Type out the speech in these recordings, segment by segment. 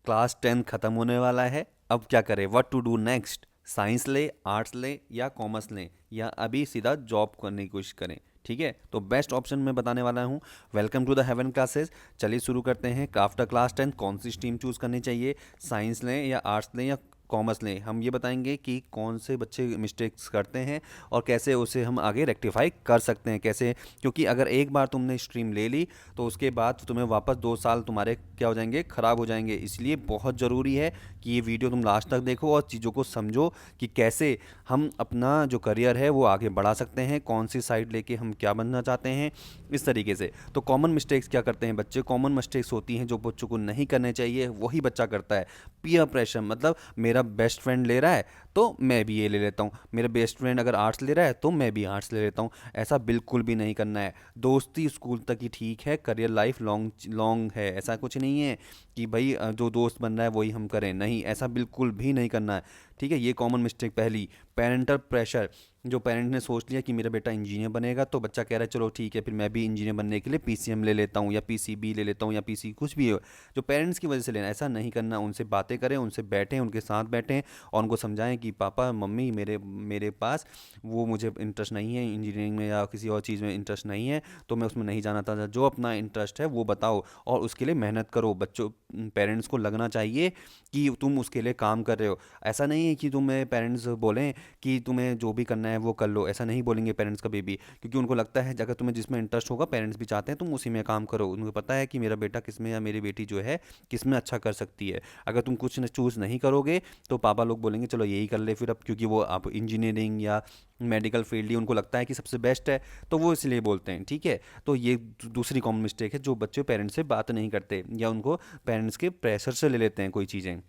Class 10 खत्म होने वाला है, अब क्या करें, what to do next, science ले, आर्ट्स ले या कॉमर्स लें, या अभी सीधा जॉब करने की कोशिश करें। ठीक है, तो बेस्ट ऑप्शन मैं बताने वाला हूँ। Welcome to the Heaven Classes. चलिए शुरू करते हैं। आफ्टर क्लास 10 कौन सी स्ट्रीम चूज़ करनी चाहिए, साइंस लें या आर्ट्स लें या कॉमर्स लें, हम ये बताएंगे कि कौन से बच्चे मिस्टेक्स करते हैं और कैसे उसे हम आगे रेक्टिफाई कर सकते हैं, कैसे। क्योंकि अगर एक बार तुमने स्ट्रीम ले ली तो उसके बाद तुम्हें वापस 2 साल तुम्हारे क्या हो जाएंगे, ख़राब हो जाएंगे। इसलिए बहुत ज़रूरी है कि ये वीडियो तुम लास्ट तक देखो और चीज़ों को समझो कि कैसे हम अपना जो करियर है वो आगे बढ़ा सकते हैं, कौन सी साइड लेके हम क्या बनना चाहते हैं, इस तरीके से। तो कॉमन मिस्टेक्स क्या करते हैं बच्चे, कॉमन मिस्टेक्स होती हैं जो बच्चों को नहीं करने चाहिए, वही बच्चा करता है। पीयर प्रेशर, मतलब मेरा बेस्ट फ्रेंड ले रहा है तो मैं भी ये ले लेता हूँ, मेरा बेस्ट फ्रेंड अगर आर्ट्स ले रहा है तो मैं भी आर्ट्स ले लेता हूँ। ऐसा बिल्कुल भी नहीं करना है। दोस्ती स्कूल तक ही ठीक है, करियर लाइफ लॉन्ग लॉन्ग है। ऐसा कुछ नहीं है कि भाई जो दोस्त बन रहा है वही हम करें, नहीं, ऐसा बिल्कुल भी नहीं करना है। ठीक है, ये कॉमन मिस्टेक पहली। पेरेंटल प्रेशर, जो पेरेंट ने सोच लिया कि मेरा बेटा इंजीनियर बनेगा तो बच्चा कह रहा है चलो ठीक है फिर मैं भी इंजीनियर बनने के लिए पीसीएम ले लेता हूँ या पीसीबी ले लेता हूँ या पीसी कुछ भी हो, जो पेरेंट्स की वजह से लेना। ऐसा नहीं करना। उनसे बातें करें, उनसे बैठें, उनके साथ बैठें और उनको समझाएं कि पापा मम्मी मेरे मेरे पास वो मुझे इंटरेस्ट नहीं है इंजीनियरिंग में या किसी और चीज़ में इंटरेस्ट नहीं है, तो मैं उसमें नहीं जाना चाहता। जो अपना इंटरेस्ट है वो बताओ और उसके लिए मेहनत करो। बच्चों, पेरेंट्स को लगना चाहिए कि तुम उसके लिए काम कर रहे हो। ऐसा नहीं है कि तुम्हें पेरेंट्स बोलें कि तुम्हें जो भी करना है वो कर लो, ऐसा नहीं बोलेंगे पेरेंट्स कभी भी। क्योंकि उनको लगता है अगर तुम्हें जिसमें इंटरेस्ट होगा पेरेंट्स भी चाहते हैं तुम उसी में काम करो। उनको पता है कि मेरा बेटा किस में या मेरी बेटी जो है किस में अच्छा कर सकती है। अगर तुम कुछ चूज़ नहीं करोगे तो पापा लोग बोलेंगे चलो यही कर ले फिर अब, क्योंकि वो आप इंजीनियरिंग या मेडिकल फील्ड ही उनको लगता है कि सबसे बेस्ट है, तो वो इसलिए बोलते हैं। ठीक है, तो ये दूसरी कॉमन मिस्टेक है जो बच्चे पेरेंट्स से बात नहीं करते या उनको पेरेंट्स के प्रेशर से ले लेते हैं कोई चीज़ें,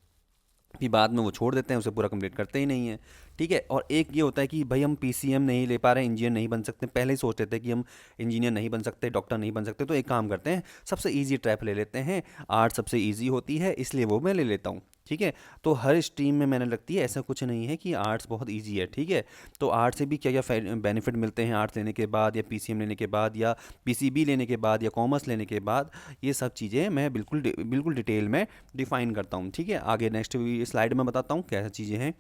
फिर बाद में वो छोड़ देते हैं, उसे पूरा कंप्लीट करते ही नहीं है। ठीक है, और एक ये होता है कि भाई हम पीसीएम नहीं ले पा रहे हैं, इंजीनियर नहीं बन सकते, पहले ही सोच लेते हैं कि हम इंजीनियर नहीं बन सकते, डॉक्टर नहीं बन सकते, तो एक काम करते हैं सबसे इजी ट्रैप ले लेते हैं। आर्ट सबसे इजी होती है इसलिए वो मैं ले लेता हूँ। ठीक है, तो हर स्ट्रीम में मैंने लगती है, ऐसा कुछ नहीं है कि आर्ट्स बहुत इजी है। ठीक है, तो आर्ट से भी क्या क्या बेनिफिट मिलते हैं आर्ट्स लेने के बाद या पीसीएम लेने के बाद या पीसीबी लेने के बाद या कॉमर्स लेने के बाद, ये सब चीज़ें मैं बिल्कुल बिल्कुल डिटेल में डिफाइन करता हूँ। ठीक है, आगे नेक्स्ट स्लाइड में बताता हूँ क्या चीज़ें हैं।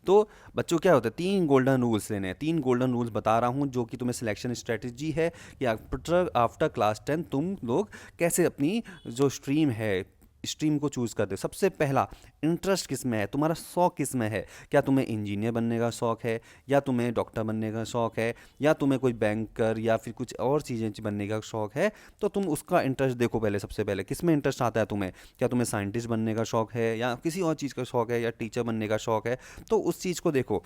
तो बच्चों क्या होता है, 3 गोल्डन रूल्स लेने हैं। 3 गोल्डन रूल्स बता रहा हूँ जो कि तुम्हें सिलेक्शन स्ट्रेटजी है कि आफ्टर आफ्टर क्लास 10 तुम लोग कैसे अपनी जो स्ट्रीम है स्ट्रीम को चूज़ करते हो। सबसे पहला, इंटरेस्ट किस में है, तुम्हारा शौक किस में है। क्या तुम्हें इंजीनियर बनने का शौक है, या तुम्हें डॉक्टर बनने का शौक है, या तुम्हें कोई बैंकर या फिर कुछ और चीज़ें बनने का शौक है, तो तुम उसका इंटरेस्ट देखो पहले। सबसे पहले किस में इंटरेस्ट आता है तुम्हें, क्या तुम्हें साइंटिस्ट बनने का शौक है या किसी और चीज़ का शौक है या टीचर बनने का शौक है, तो उस चीज़ को देखो।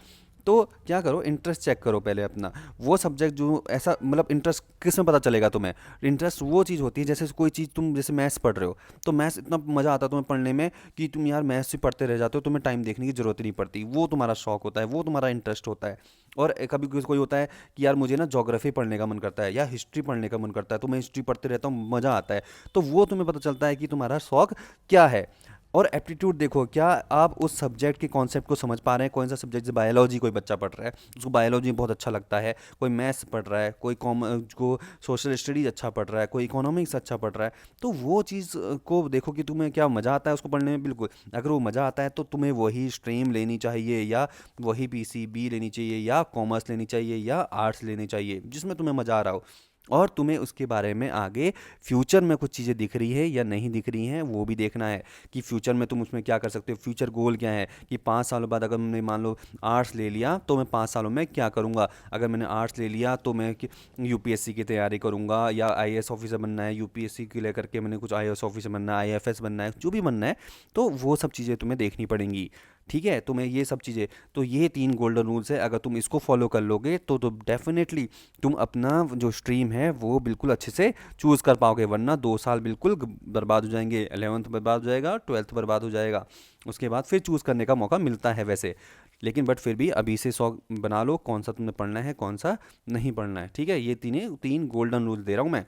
तो क्या करो, इंटरेस्ट चेक करो पहले अपना, वो सब्जेक्ट जो ऐसा, मतलब इंटरेस्ट किस में पता चलेगा तुम्हें। इंटरेस्ट वो चीज़ होती है जैसे कोई चीज़ तुम जैसे मैथ्स पढ़ रहे हो तो मैथ्स इतना मज़ा आता है तुम्हें पढ़ने में कि तुम यार मैथ्स ही पढ़ते रह जाते हो, तुम्हें टाइम देखने की जरूरत ही नहीं पड़ती। वो तुम्हारा शौक होता है, वो तुम्हारा इंटरेस्ट होता है। और कभी कोई होता है कि यार मुझे ना ज्योग्राफी पढ़ने का मन करता है या हिस्ट्री पढ़ने का मन करता है, तो मैं हिस्ट्री पढ़ते रहता हूँ, मज़ा आता है। तो वो तुम्हें पता चलता है कि तुम्हारा शौक क्या है। और एप्टीट्यूड देखो, क्या आप उस सब्जेक्ट के कॉन्सेप्ट को समझ पा रहे हैं। कौन सा सब्जेक्ट, जैसे बायोलॉजी कोई बच्चा पढ़ रहा है उसको बायोलॉजी बहुत अच्छा लगता है, कोई मैथ्स पढ़ रहा है, कोई को सोशल स्टडीज अच्छा पढ़ रहा है, कोई इकोनॉमिक्स अच्छा पढ़ रहा है, तो वो चीज़ को देखो कि तुम्हें क्या मज़ा आता है उसको पढ़ने में। बिल्कुल, अगर वो मज़ा आता है तो तुम्हें वही स्ट्रीम लेनी चाहिए या वही पीसीबी लेनी चाहिए या कॉमर्स लेनी चाहिए या आर्ट्स लेनी चाहिए जिसमें तुम्हें मज़ा आ रहा हो। और तुम्हें उसके बारे में आगे फ्यूचर में कुछ चीज़ें दिख रही है या नहीं दिख रही हैं वो भी देखना है कि फ्यूचर में तुम उसमें क्या कर सकते हो। फ्यूचर गोल क्या है कि 5 सालों बाद अगर मैंने मान लो आर्ट्स ले लिया तो मैं 5 सालों में क्या करूँगा। अगर मैंने आर्ट्स ले लिया तो मैं यूपीएससी की तैयारी करूँगा या आईएएस ऑफिसर बनना है, यूपीएससी को लेकर के मैंने कुछ आईएएस ऑफिसर बनना है, आईएफएस बनना है, जो भी बनना है, तो वो सब चीज़ें तुम्हें देखनी पड़ेंगी। ठीक है, तुम्हें ये सब चीज़ें, तो ये 3 गोल्डन रूल्स है, अगर तुम इसको फॉलो कर लोगे तो डेफिनेटली तुम अपना जो स्ट्रीम है वो बिल्कुल अच्छे से चूज़ कर पाओगे। वरना 2 साल बिल्कुल बर्बाद हो जाएंगे, 11th बर्बाद हो जाएगा, 12th बर्बाद हो जाएगा। उसके बाद फिर चूज़ करने का मौका मिलता है वैसे, लेकिन बट फिर भी अभी से शौक बना लो कौन सा तुमने पढ़ना है कौन सा नहीं पढ़ना है। ठीक है, ये 3 गोल्डन रूल दे रहा हूँ मैं।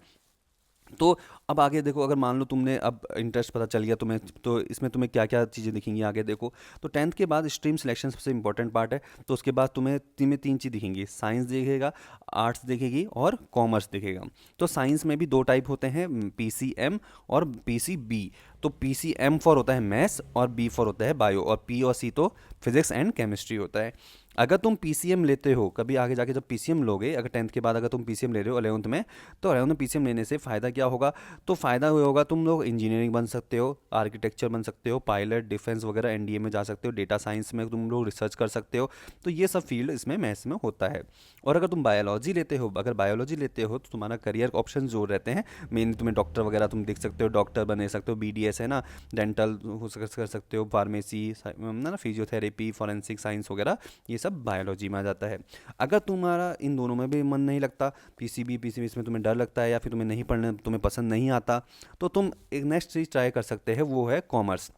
तो अब आगे देखो, अगर मान लो तुमने अब इंटरेस्ट पता चल गया तुम्हें, तो इसमें तुम्हें क्या क्या चीज़ें दिखेंगी आगे देखो। तो टेंथ के बाद स्ट्रीम सिलेक्शन सबसे इंपॉर्टेंट पार्ट है। तो उसके बाद तुम्हें तीन चीज़ दिखेंगी, साइंस दिखेगा, आर्ट्स दिखेगी और कॉमर्स दिखेगा। तो साइंस में भी दो टाइप होते हैं, PCM और PCB। तो PCM फॉर होता है मैथ्स और B फॉर होता है बायो, और P और C तो फिजिक्स एंड केमिस्ट्री होता है। अगर तुम PCM लेते हो कभी आगे जाके, जब PCM लोगे, अगर टेंथ के बाद अगर तुम PCM ले रहे हो 11th में, तो 11th में PCM लेने से फ़ायदा क्या होगा? तो फ़ायदा ये होगा, तुम लोग इंजीनियरिंग बन सकते हो, आर्किटेक्चर बन सकते हो, पायलट, डिफेंस वगैरह NDA में जा सकते हो, डेटा साइंस में तुम लोग रिसर्च कर सकते हो। तो ये सब फील्ड इसमें मैथ्स में होता है। और अगर तुम बायोलॉजी लेते हो, अगर बायोलॉजी लेते हो तो तुम्हारा करियर ऑप्शन जो रहते हैं, मेनली तुम्हें डॉक्टर वगैरह तुम देख सकते हो, डॉक्टर बने सकते हो, BDS है ना, डेंटल कर सकते हो, फार्मेसी ना, फिजियोथेरेपी, फॉरेंसिक साइंस वगैरह, ये सब बायोलॉजी में आ जाता है। अगर तुम्हारा इन दोनों में भी मन नहीं लगता, PCB इसमें तुम्हें डर लगता है, या फिर तुम्हें नहीं पढ़ने, तुम्हें पसंद नहीं आता, तो तुम एक नेक्स्ट चीज़ ट्राई कर सकते हैं, वो है कॉमर्स।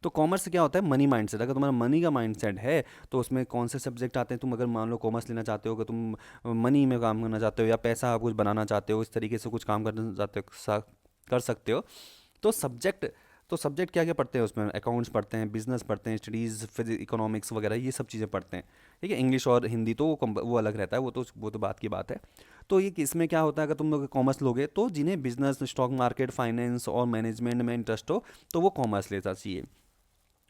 तो कॉमर्स से क्या होता है? Money mindset. अगर तुम्हारा मनी का माइंडसेट है, तो उसमें कौन से सब्जेक्ट आते हैं? तुम अगर मान लो कॉमर्स लेना चाहते हो, अगर तुम मनी में काम करना चाहते हो, या पैसा कुछ बनाना चाहते हो, इस तरीके से कुछ काम करना चाहते हो, कर सकते हो। तो सब्जेक्ट क्या क्या पढ़ते हैं उसमें? अकाउंट्स पढ़ते हैं, बिजनेस पढ़ते हैं, स्टडीज़, फिजिक्स, इकोनॉमिक्स वगैरह, ये सब चीज़ें पढ़ते हैं। ठीक है, इंग्लिश और हिंदी तो वो अलग रहता है, वो तो बात की बात है। तो ये इसमें क्या होता है, अगर तुम लोग कॉमर्स लोगे, तो जिन्हें बिजनेस, स्टॉक मार्केट, फाइनेंस और मैनेजमेंट में इंटरेस्ट हो, तो वो कॉमर्स लेना चाहिए।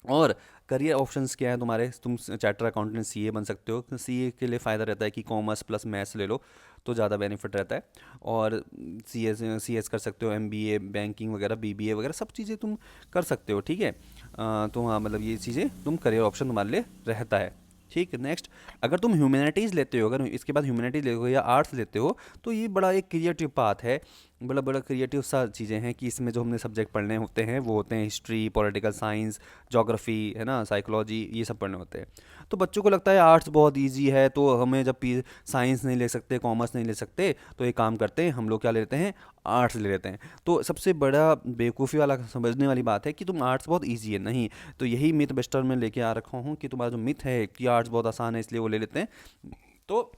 और करियर ऑप्शंस क्या है तुम्हारे? तुम चार्टर अकाउंटेंट, CA बन सकते हो। CA के लिए फ़ायदा रहता है कि कॉमर्स प्लस मैथ्स ले लो, तो ज़्यादा बेनिफिट रहता है। और CS कर सकते हो, MBA, बैंकिंग वगैरह, BBA वगैरह सब चीज़ें तुम कर सकते हो। ठीक है, तो हाँ, मतलब ये चीज़ें तुम करियर ऑप्शन तुम्हारे लिए रहता है। ठीक है, नेक्स्ट, अगर तुम ह्यूमैनिटीज़ लेते हो, अगर इसके बाद ह्यूमैनिटीज़ लेते हो या आर्ट्स लेते हो, तो ये बड़ा एक क्रिएटिव पाथ है, बड़ा बड़ा क्रिएटिव सा चीज़ें हैं कि इसमें जो हमने सब्जेक्ट पढ़ने होते हैं वो होते हैं हिस्ट्री, पॉलिटिकल साइंस, ज्योग्राफी, है ना, साइकोलॉजी, ये सब पढ़ने होते हैं। तो बच्चों को लगता है आर्ट्स बहुत इजी है, तो हमें जब साइंस नहीं ले सकते, कॉमर्स नहीं ले सकते, तो एक काम करते हैं, हम लोग क्या ले लेते हैं? आर्ट्स ले लेते हैं। तो सबसे बड़ा बेवकूफ़ी वाला समझने वाली बात है कि तुम आर्ट्स बहुत ईजी है, नहीं। तो यही मिथ बस्टर में लेके आ रखा हूँ कि तुम्हारा जो मिथ है कि आर्ट्स बहुत आसान है इसलिए वो ले लेते हैं, तो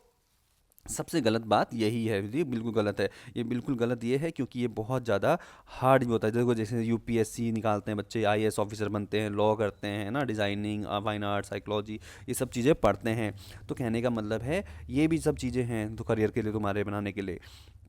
सबसे गलत बात यही है। ये बिल्कुल गलत है। ये बिल्कुल गलत ये है क्योंकि ये बहुत ज़्यादा हार्ड भी होता है। देखो, जैसे UPSC निकालते हैं बच्चे, IAS ऑफिसर बनते हैं, लॉ करते हैं ना, डिज़ाइनिंग, फाइन आर्ट, साइकोलॉजी, ये सब चीज़ें पढ़ते हैं। तो कहने का मतलब है, ये भी सब चीज़ें हैं तो करियर के लिए, तुम्हारे बनाने के लिए।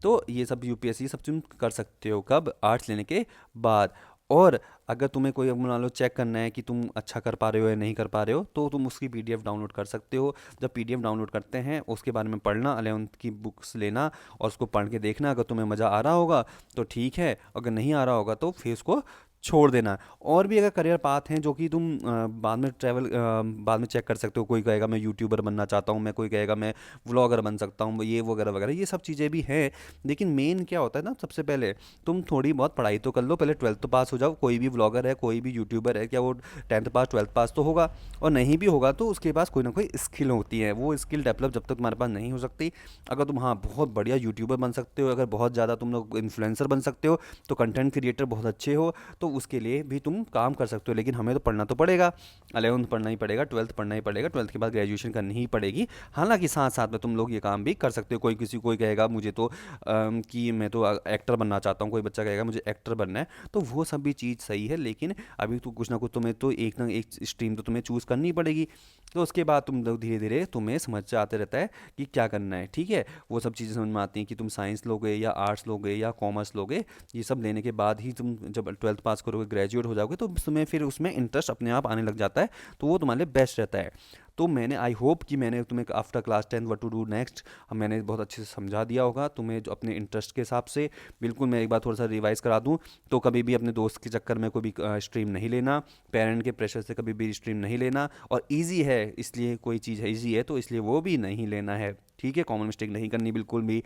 तो ये सब UPSC सब तुम कर सकते हो, कब? आर्ट्स लेने के बाद। और अगर तुम्हें कोई, अब मान लो चेक करना है कि तुम अच्छा कर पा रहे हो या नहीं कर पा रहे हो, तो तुम उसकी PDF डाउनलोड कर सकते हो। जब PDF डाउनलोड करते हैं, उसके बारे में पढ़ना, 11th की बुक्स लेना और उसको पढ़ के देखना। अगर तुम्हें मज़ा आ रहा होगा तो ठीक है, अगर नहीं आ रहा होगा तो फिर उसको छोड़ देना। और भी अगर करियर पाथ हैं जो कि तुम बाद में चेक कर सकते हो, कोई कहेगा मैं यूट्यूबर बनना चाहता हूँ, मैं कोई कहेगा मैं व्लॉगर बन सकता हूँ, ये वगैरह वगैरह, ये सब चीज़ें भी हैं। लेकिन मेन क्या होता है ना, सबसे पहले तुम थोड़ी बहुत पढ़ाई तो कर लो, पहले 12th तो पास हो जाओ। कोई भी व्लॉगर है, कोई भी यूट्यूबर है, क्या वो 10th पास 12th पास तो होगा? और नहीं भी होगा तो उसके पास कोई ना कोई स्किल होती है, वो स्किल डेवलप जब तक तुम्हारे पास नहीं हो सकती। अगर तुम, हाँ, बहुत बढ़िया यूट्यूबर बन सकते हो, अगर बहुत ज़्यादा तुम लोग इन्फ्लुएंसर बन सकते हो, तो कंटेंट क्रिएटर बहुत अच्छे हो, तो उसके लिए भी तुम काम कर सकते हो। लेकिन हमें तो पढ़ना तो पड़ेगा, 11th पढ़ना ही पड़ेगा, 12th पढ़ना ही पड़ेगा, 12th के बाद ग्रेजुएशन करनी ही पड़ेगी। हालांकि साथ साथ में तुम लोग ये काम भी कर सकते हो। कोई कहेगा मुझे तो कि मैं तो एक्टर बनना चाहता हूँ, कोई बच्चा कहेगा मुझे एक्टर बनना है, तो वो सब भी चीज़ सही है। लेकिन अभी तो कुछ ना कुछ तुम्हें तो एक ना एक स्ट्रीम तो तुम्हें चूज़ करनी पड़ेगी। तो उसके बाद तुम लोग धीरे धीरे तुम्हें समझ से आते रहता है कि क्या करना है। ठीक है, वो सब चीज़ें समझ में आती हैं कि तुम साइंस लोगे या आर्ट्स लोगे या कॉमर्स लोगे। ये सब लेने के बाद ही तुम जब 12th पास करोगे, ग्रेजुएट हो जाओगे, तो तुम्हें फिर उसमें इंटरेस्ट अपने आप आने लग जाता है, तो वो तुम्हारे लिए बेस्ट रहता है। तो मैंने, आई होप कि मैंने तुम्हें after class 10 what to do next, मैंने बहुत अच्छे से समझा दिया होगा तुम्हें, जो अपने इंटरेस्ट के हिसाब से। बिल्कुल, मैं एक बार थोड़ा सा रिवाइज करा दूं, तो कभी भी अपने दोस्त के चक्कर में कोई भी स्ट्रीम नहीं लेना, पेरेंट के प्रेशर से कभी भी स्ट्रीम नहीं लेना। और ईजी है, इसलिए कोई चीज़ है ईजी है तो इसलिए वो भी नहीं लेना है। ठीक है, कॉमन मिस्टेक नहीं करनी बिल्कुल भी।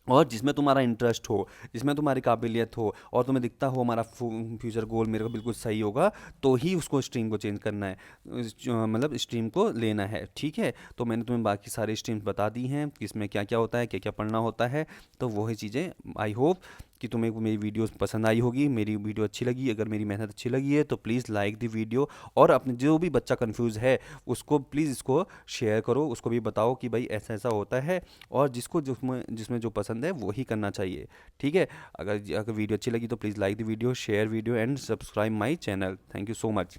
और जिसमें तुम्हारा इंटरेस्ट हो, जिसमें तुम्हारी काबिलियत हो, और तुम्हें दिखता हो हमारा फ्यूचर गोल मेरे को बिल्कुल सही होगा, तो ही उसको स्ट्रीम को चेंज करना है, मतलब स्ट्रीम को लेना है। ठीक है, तो मैंने तुम्हें बाकी सारी स्ट्रीम्स बता दी हैं कि इसमें क्या क्या होता है, क्या क्या पढ़ना होता है। तो वही चीज़ें, आई होप कि तुम्हें मेरी वीडियोस पसंद आई होगी, मेरी वीडियो अच्छी लगी। अगर मेरी मेहनत अच्छी लगी है तो प्लीज़ लाइक द वीडियो, और अपने जो भी बच्चा कंफ्यूज है उसको प्लीज़ इसको शेयर करो, उसको भी बताओ कि भाई ऐसा ऐसा होता है, और जिसको जिसमें जिसमें जो पसंद है वो ही करना चाहिए। ठीक है, अगर अगर वीडियो अच्छी लगी तो please like the video, share video and subscribe my channel. Thank you so much.